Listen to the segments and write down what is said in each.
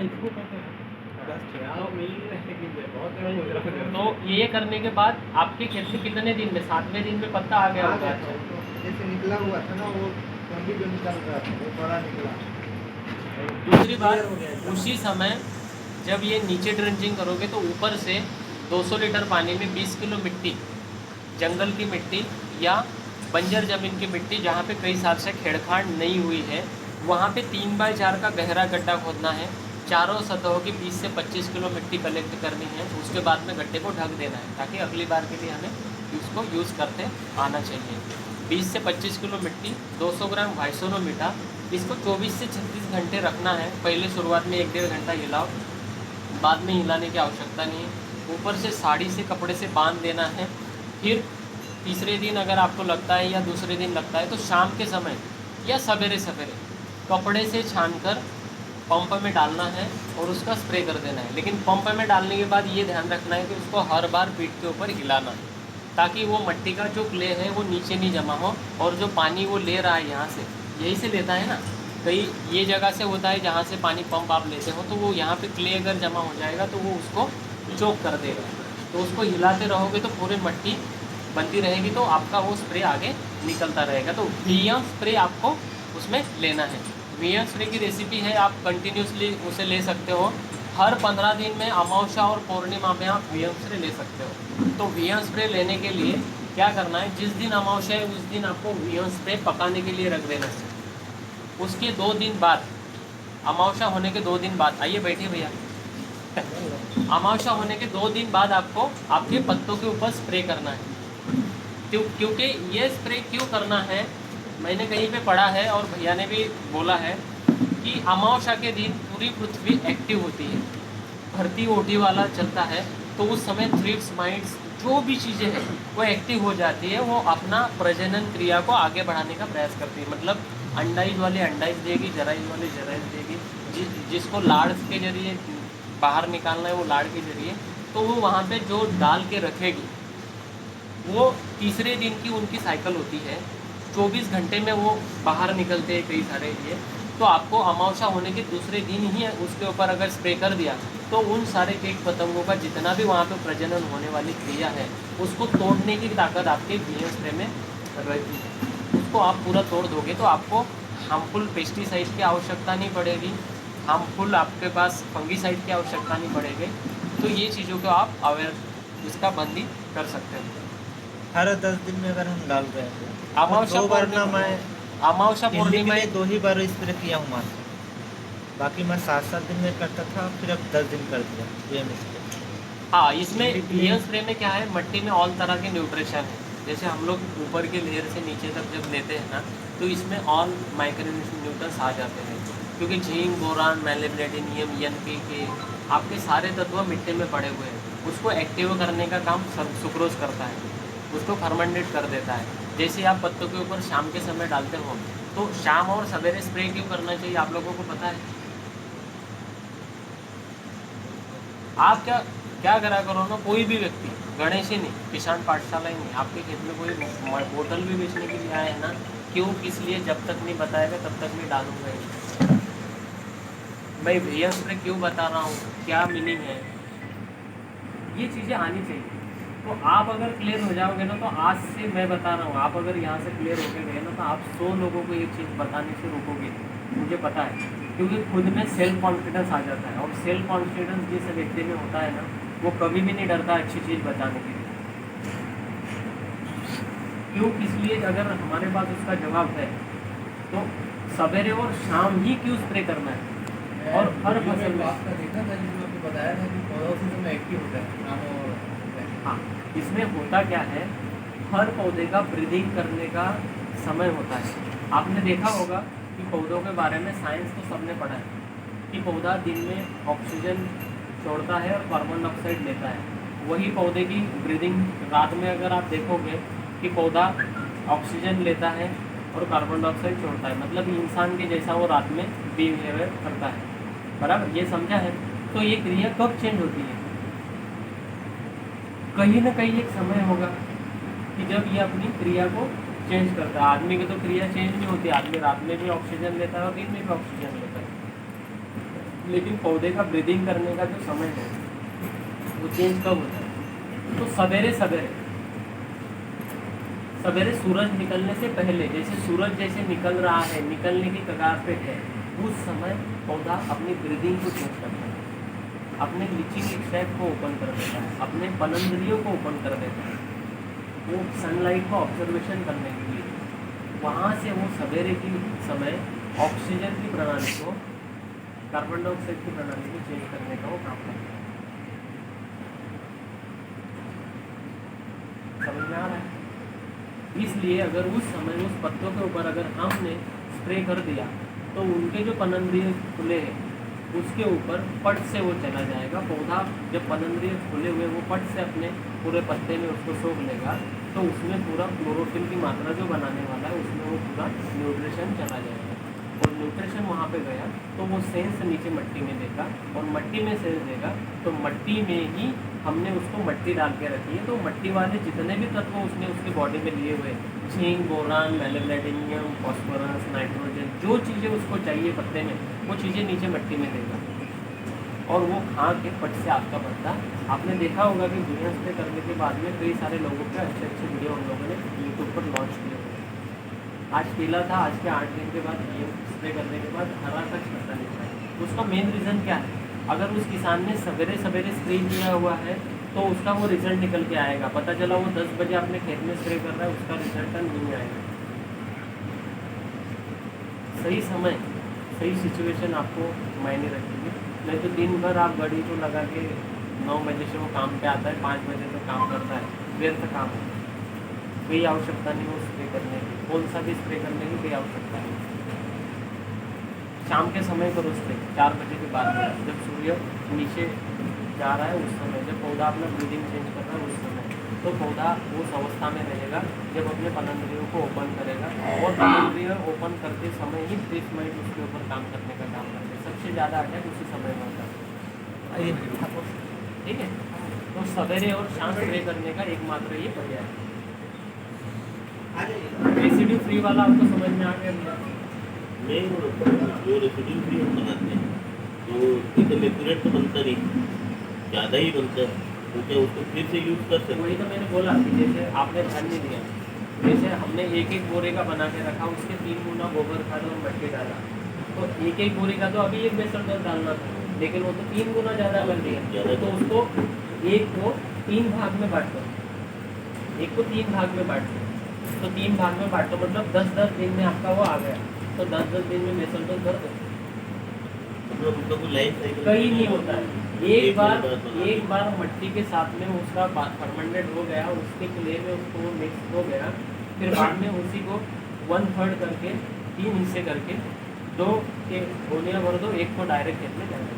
इसको कहते हैं तो ये करने के बाद आपके खेत में कितने दिन में, 7वें दिन में पत्ता आ गया होगा? अच्छा, जैसे निकला हुआ था ना वो लंबी जो निकल रहा था वो बड़ा निकला। दूसरी बात, उसी समय जब ये नीचे ड्रेंचिंग करोगे तो ऊपर से 200 लीटर पानी में 20 किलो मिट्टी, जंगल की मिट्टी या बंजर ज़मीन की मिट्टी जहाँ पे कई साल से छेड़छाड़ नहीं हुई है, वहाँ पे 3x4 का गहरा गड्ढा खोदना है। चारों सतहों की 20 से 25 किलो मिट्टी कलेक्ट करनी है। उसके बाद में गड्ढे को ढक देना है ताकि अगली बार के लिए हमें उसको यूज़ करते आना चाहिए। 20 से 25 किलो मिट्टी, 200 ग्राम वाइसोनो मीठा, इसको 24 से 36 घंटे रखना है। पहले शुरुआत में 1-1.5 घंटा हिलाओ, बाद में हिलाने की आवश्यकता नहीं है। ऊपर से साड़ी से, कपड़े से बांध देना है। फिर तीसरे दिन अगर आपको लगता है या दूसरे दिन लगता है तो शाम के समय या सवेरे सवेरे कपड़े से छानकर पंप में डालना है और उसका स्प्रे कर देना है। लेकिन पंप में डालने के बाद ये ध्यान रखना है कि उसको हर बार पीठ के ऊपर हिलाना है ताकि वो मिट्टी का जो क्ले है वो नीचे नहीं जमा हो, और जो पानी वो ले रहा है यहाँ से, यही से लेता है ना, कई ये जगह से होता है जहाँ से पानी पंप आप लेते हो, तो वो यहाँ पे क्ले अगर जमा हो जाएगा तो वो उसको चोक कर देगा। तो उसको हिलाते रहोगे तो पूरी मिट्टी बनती रहेगी, तो आपका वो स्प्रे आगे निकलता रहेगा। तो वीएम स्प्रे आपको उसमें लेना है। वीएम स्प्रे की रेसिपी है, आप कंटिन्यूसली उसे ले सकते हो। हर 15 दिन में अमावस्या और पूर्णिमा में आप वीएम स्प्रे ले सकते हो। तो वीएम स्प्रे लेने के लिए क्या करना है, जिस दिन अमावस्या है उस दिन आपको वीएम स्प्रे पकाने के लिए रख देना है। उसके 2 दिन बाद, अमावस्या होने के 2 दिन बाद, आइए बैठिए भैया, अमावस्या होने के 2 दिन बाद आपको आपके पत्तों के ऊपर स्प्रे करना है। क्योंकि ये स्प्रे क्यों करना है, मैंने कहीं पे पढ़ा है और भैया ने भी बोला है कि अमावस्या के दिन पूरी पृथ्वी एक्टिव होती है, धरती ओटी वाला चलता है, तो उस समय थ्रिप्स, माइट्स, जो भी चीज़ें हैं वो एक्टिव हो जाती है। वो अपना प्रजनन क्रिया को आगे बढ़ाने का प्रयास करती है। मतलब अंडाइज वाले अंडाइज देगी, जराइज वाले जराइज देगी, जिसको लाड़ के जरिए बाहर निकालना है वो लाड़ के जरिए, तो वो वहाँ पे जो डाल के रखेगी, वो तीसरे दिन की उनकी साइकिल होती है। 24 घंटे में वो बाहर निकलते हैं कई सारे ये। तो आपको अमावस्या होने के दूसरे दिन ही उसके ऊपर अगर स्प्रे कर दिया तो उन सारे कीट पतंगों का जितना भी वहाँ पे प्रजनन होने वाली क्रिया है उसको तोड़ने की ताकत आपके वीएम स्प्रे में रहती है। उसको आप पूरा तोड़ दोगे तो आपको हार्मफुल पेस्टिसाइड की आवश्यकता नहीं पड़ेगी, हार्मफुल आपके पास फंगीसाइड की आवश्यकता नहीं पड़ेगी। तो ये चीज़ों को आप अवेयर, इसका बंदी कर सकते हैं। हर 10 दिन में अगर हम डाल रहे हैं अमावस्या 2 बार ना, मैं अमावस्या तिल्ली के पूर्णिमा लिए 2 ही बार स्प्रे किया हूँ मात्र। बाकी मैं 7-7 दिन में करता था, फिर अब 10 दिन कर दिया वीएम स्प्रे। हाँ, इसमें वीएम स्प्रे में क्या है, मिट्टी में ऑल तरह के न्यूट्रिशन है। जैसे हम लोग ऊपर की लेयर से नीचे तक जब लेते हैं ना, तो इसमें ऑल माइक्रो न्यूट्रिएंट्स आ जाते हैं, क्योंकि झिंक, बोरान, मैलिब्लेटिनियम, एनपीके, आपके सारे तत्व मिट्टी में पड़े हुए हैं। उसको एक्टिव करने का काम सुक्रोज करता है, उसको फर्मेंटेट कर देता है। जैसे आप पत्तों के ऊपर शाम के समय डालते हो, तो शाम और सवेरे स्प्रे क्यों करना चाहिए आप लोगों को पता है? आप क्या करा करो ना, कोई भी व्यक्ति, गणेश ही नहीं, किसान पाठशाला ही नहीं, आपके खेत में कोई बोतल भी बेचने के लिए आए हैं ना, क्यों, किस लिए, जब तक नहीं बताएगा तब तक नहीं डालूंगा ही। मैं वीएम स्प्रे क्यों बता रहा हूँ, क्या मीनिंग है, ये चीज़ें आनी चाहिए। तो आप अगर क्लियर हो जाओगे ना, तो आज से मैं बता रहा हूँ, आप अगर यहाँ से क्लियर होके गए ना, तो आप 100 लोगों को ये चीज़ बताने से रोकोगे, मुझे पता है। क्योंकि खुद में सेल्फ कॉन्फिडेंस आ जाता है, और सेल्फ कॉन्फिडेंस जिस व्यक्ति में होता है ना, वो कभी भी नहीं डरता अच्छी चीज़ बताने के लिए। क्यों, इसलिए अगर हमारे पास उसका जवाब है तो सवेरे और शाम ही क्यों स्प्रे करना है। और हर फसल में आपका देखा था जिसमें आपको बताया था कि पौधा उसी समय एक्टिव होता है। हाँ, इसमें होता क्या है, हर पौधे का ब्रीदिंग करने का समय होता है। आपने देखा होगा कि पौधों के बारे में साइंस तो सबने पढ़ा है कि पौधा दिन में ऑक्सीजन छोड़ता है और कार्बन डाइऑक्साइड लेता है। वही पौधे की ब्रीदिंग रात में अगर आप देखोगे कि पौधा ऑक्सीजन लेता है और कार्बन डाइऑक्साइड छोड़ता है, मतलब इंसान के जैसा वो रात में बिहेवियर करता है। बराबर, ये समझा है? तो ये क्रिया कब चेंज होती है? कहीं ना कहीं एक समय होगा कि जब ये अपनी क्रिया को चेंज करता है। आदमी की तो क्रिया चेंज नहीं होती, आदमी रात में भी ऑक्सीजन लेता है और दिन में भी ऑक्सीजन लेता है। लेकिन पौधे का ब्रीदिंग करने का जो समय है वो चेंज कब होता है? तो सवेरे सवेरे सवेरे सूरज निकलने से पहले, जैसे सूरज जैसे निकल रहा है, निकलने की कगार पे है, उस समय पौधा अपनी ब्रीदिंग को चेंज करता है, अपने लीचिंग एक्सट्रैक्ट को ओपन कर देता है, अपने पनंदरियों को ओपन कर देता है, वो सनलाइट का ऑब्जर्वेशन करने के लिए। वहाँ से वो सवेरे की समय ऑक्सीजन की प्रणाली को, कार्बन डाइऑक्साइड की प्रणाली को चेंज करने का वो काम करता है। समझ में आ रहा है? इसलिए अगर उस समय उस पत्तों के ऊपर अगर हमने स्प्रे कर दिया तो उनके जो पनंदरिये खुले हैं उसके ऊपर पट से वो चला जाएगा। पौधा जब पनंदरिये खुले हुए वो पट से अपने पूरे पत्ते में उसको सोख लेगा, तो उसमें पूरा क्लोरोफिल की मात्रा जो बनाने वाला है उसमें वो पूरा न्यूट्रिशन चला जाएगा। और न्यूट्रिशन वहाँ पे गया तो वो सेंस नीचे मट्टी में देगा, और मट्टी में सेंस देगा तो मट्टी में ही हमने उसको मट्टी डाल के रखी है, तो मट्टी वाले जितने भी तत्व उसने उसकी बॉडी में लिए हुए, जिंक, बोरान, मेलेग्नेटिनियम, फॉस्फोरस, नाइट्रोजन, जो चीज़ें उसको चाहिए पत्ते में, वो चीज़ें नीचे मट्टी में देगा, और वो खा के पट से आपका पत्ता। आपने देखा होगा कि दुनिया स्प्रे करने के बाद में कई सारे लोगों के अच्छे अच्छे वीडियो हम लोगों ने यूट्यूब पर लॉन्च किए हुए। आज केला था, आज के 8 दिन के बाद ये स्प्रे करने के बाद हरा तक पत्ता नहीं था। उसका मेन रीज़न क्या है? अगर उस किसान ने सवेरे सवेरे स्प्रे किया हुआ है तो उसका वो रिजल्ट निकल के आएगा। पता चला वो 10 बजे अपने खेत में स्प्रे कर रहा है, उसका रिजल्ट नहीं आएगा। सही समय, सही सिचुएशन आपको मायने रखेगी। नहीं तो दिन भर आप घड़ी को लगा के 9 बजे से वो काम पे आता है, 5 बजे तक काम करता है, व्यर्थ काम है। कोई आवश्यकता नहीं हो स्प्रे करने की, कौन सा भी स्प्रे करने की कोई आवश्यकता नहीं। शाम के समय करो स्प्रे, 4 बजे के बाद में, जब सूर्य नीचे जा रहा है उस समय, जब पौधा अपना ब्रीदिंग चेंज कर रहा है उस समय, तो पौधा उस अवस्था में रहेगा जब अपने पनंदरियों को ओपन करेगा। और पनंदरियों ओपन करते समय ही 30 मिनट उसके ऊपर काम करने का काम करते हैं। सबसे ज़्यादा अटैक उसी समय में होता है, ठीक है? तो सवेरे और शाम स्प्रे करने का एकमात्र ये पर्याय है। रेसिड्यू फ्री वाला आपको समझ में आ गया? नहीं, वो जो रेसिड्यू फ्री हम बनाते हैं तो एकदम एक्यूरेट तो बनता नहीं, ज़्यादा ही बनता है, तो क्या उसको फिर से यूज़ कर सकते? वही तो मैंने बोला कि जैसे आपने ध्यान नहीं दिया, जैसे हमने एक एक बोरे का बना के रखा, उसके 3 गुना गोबर खाद और मट्टी डाला, तो एक एक बोरे का तो अभी एक बेसन डोज डालना था, लेकिन वो तो 3 गुना ज़्यादा कर दिया। तो उसको एक को 3 भाग में बांट दो, एक को 3 भाग में बांट दो, तो 3 भाग में बांटो मतलब 10-10 दिन में आपका वो आ गया, तो 10-10 दिन में बेसन डोज भर दो। कहीं नहीं होता है। एक बार मट्टी के साथ में उसका फर्मेंटेड हो गया, उसके क्ले में उसको वो मिक्स हो गया, फिर बाद में उसी को 1/3 करके 3 हिस्से करके 2 के गोलियाँ भर दो, एक को डायरेक्ट खेत में जाना।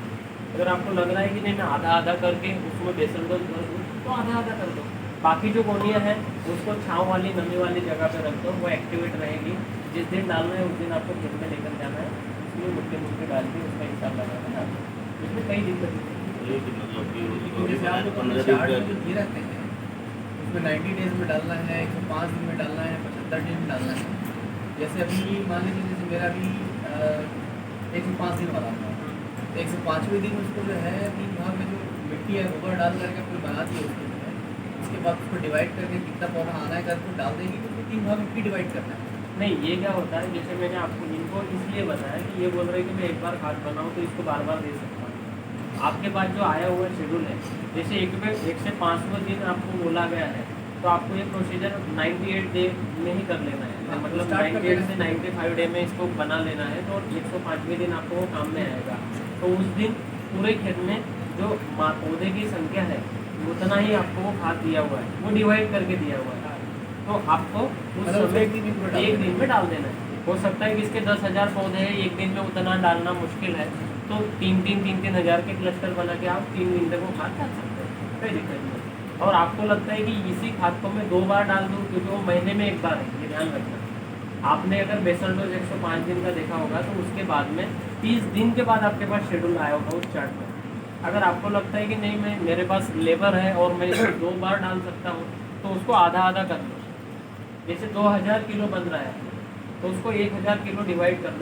अगर आपको लग रहा है कि नहीं मैं आधा आधा करके उसमें बेसन डोज भर दूँ तो आधा आधा कर दो। बाकी जो गोलियाँ हैं उसको छाँव वाली नमी वाली जगह पर रख दो, वो एक्टिवेट रहेगी। जिस दिन डालना है उस दिन आपको खेत में लेकर जाना है, उसमें मुट्ठे डाल के उसका हिसाब लगाना है। उसमें कई दिक्कत नहीं। जैसे आप जो 15 दिन दिए रहते हैं उसमें 90 डेज में डालना है, 105 दिन में डालना है, 75 दिन में डालना है। जैसे अभी मान लीजिए जैसे मेरा भी 105 दिन वाला था, 105वें दिन उसको जो है 3 भाग में जो मिट्टी है गोबर डाल करके फिर बना दिए उसको जो है, उसके बाद उसको डिवाइड करके कितना पौधा आना है करके डाल देंगे, तो 3 भाग में फिर डिवाइड करना है। नहीं, ये क्या होता है, जैसे मैंने आपको इनको इसलिए बताया कि ये बोल रहे हैं कि मैं एक बार खाद बनाऊँ तो इसको बार बार दे सकता हूँ। आपके पास जो आया हुआ शेड्यूल है, जैसे 1 से 5वें दिन आपको बोला गया है, तो आपको ये प्रोसीजर 98 डे में ही कर लेना है, मतलब 98 से 95 डे में इसको बना लेना है, तो 105वें दिन आपको वो काम में आएगा। तो उस दिन पूरे खेत में जो पौधे की संख्या है उतना ही आपको वो खाद दिया हुआ है, वो डिवाइड करके दिया हुआ है, तो आपको उस समय एक दिन में डाल देना है। हो सकता है कि इसके 10,000 पौधे हैं, एक दिन में उतना डालना मुश्किल है, तो 3-3 हज़ार के क्लस्टर बना के आप 3 दिन तक वो खाद डाल सकते हैं, कोई दिक्कत नहीं। और आपको लगता है कि इसी खाद को मैं 2 बार डाल दूँ, क्योंकि वो महीने में 1 बार है, ये ध्यान रखना। आपने अगर बेसल डोज 105 दिन का देखा होगा तो उसके बाद में 30 दिन के बाद आपके पास शेड्यूल आया होगा उस चार्ट में। अगर आपको लगता है कि नहीं मैं मेरे पास लेबर है और मैं इसको 2 बार डाल सकता हूँ, तो उसको आधा आधा कर लो। जैसे 2000 किलो बन रहा है तो उसको 1000 किलो डिवाइड कर लो,